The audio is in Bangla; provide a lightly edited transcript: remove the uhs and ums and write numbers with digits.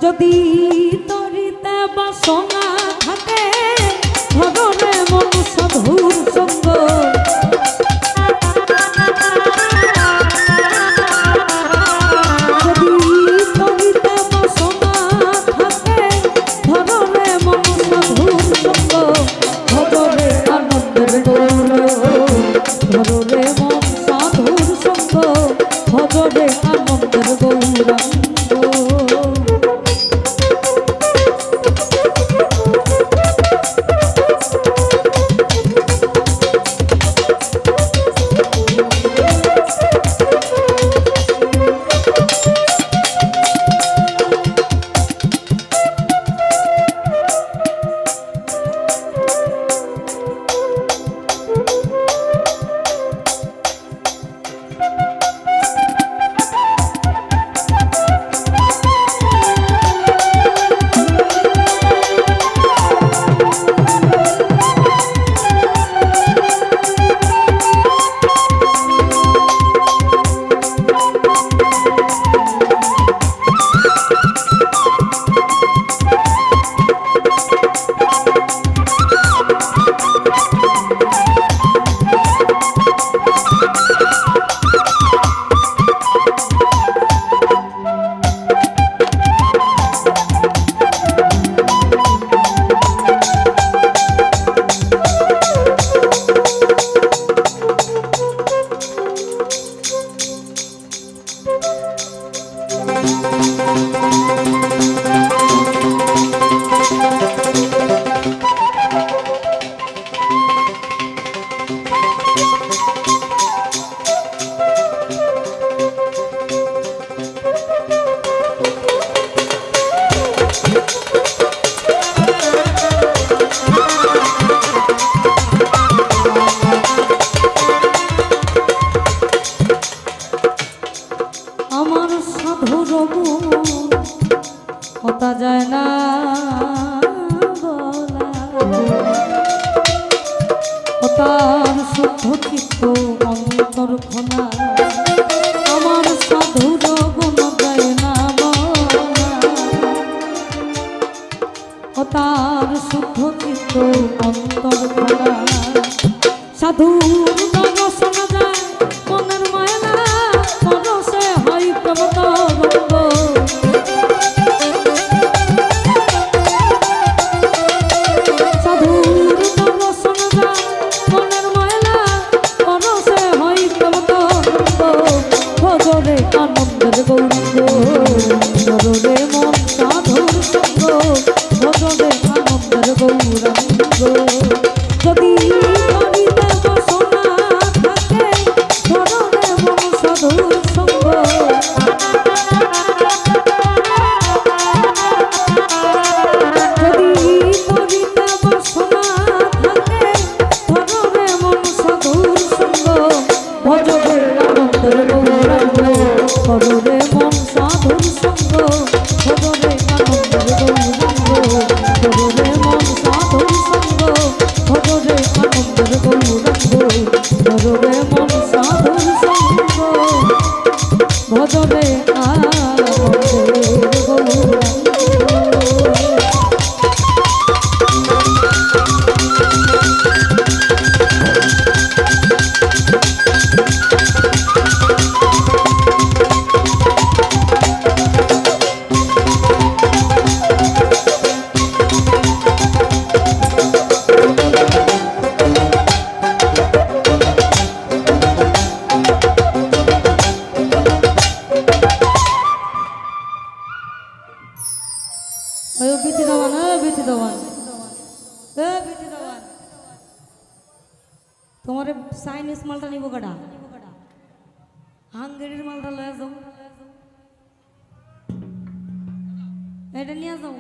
যদি তরিতে বাসনা থাকে ভগরে মন সাধুর সঙ্গ কথা যায় না তার শুদ্ধ চিত্ত অন্তর খোলা আমার সাধুর গুণ যায় না তার শুদ্ধ চিত্ত অন্তর খোলা সাধুর দর্শন যায় মনের মায়না পরশে হয় প্রমত রঙ্গ আনন্দের গৌরঙ্গ সরলে মন সাধুর সঙ্গ ভজনে আনন্দের গৌরঙ্গ যদি করিতে বাসনা থাকে সরলে মন সাধুর সঙ্গ যদি করিতে বাসনা থাকে সরলে মন সাধুর সঙ্গ ভজনে আনন্দের গৌরঙ্গ ভজনে মন সাধুর সঙ্গ ভজনে আনন্দের গৌরঙ্গ ভজনে মন সাধুর সঙ্গ ভজনে আনন্দের গৌরঙ্গ ভজনে মন সাধুর সঙ্গ ভজনে আনন্দের গৌরঙ্গ তোমার চাইনিজ মালটা নিব কাটা হাঙ্গেরির মালটা লয়ে যাও এটা নিয়ে যাও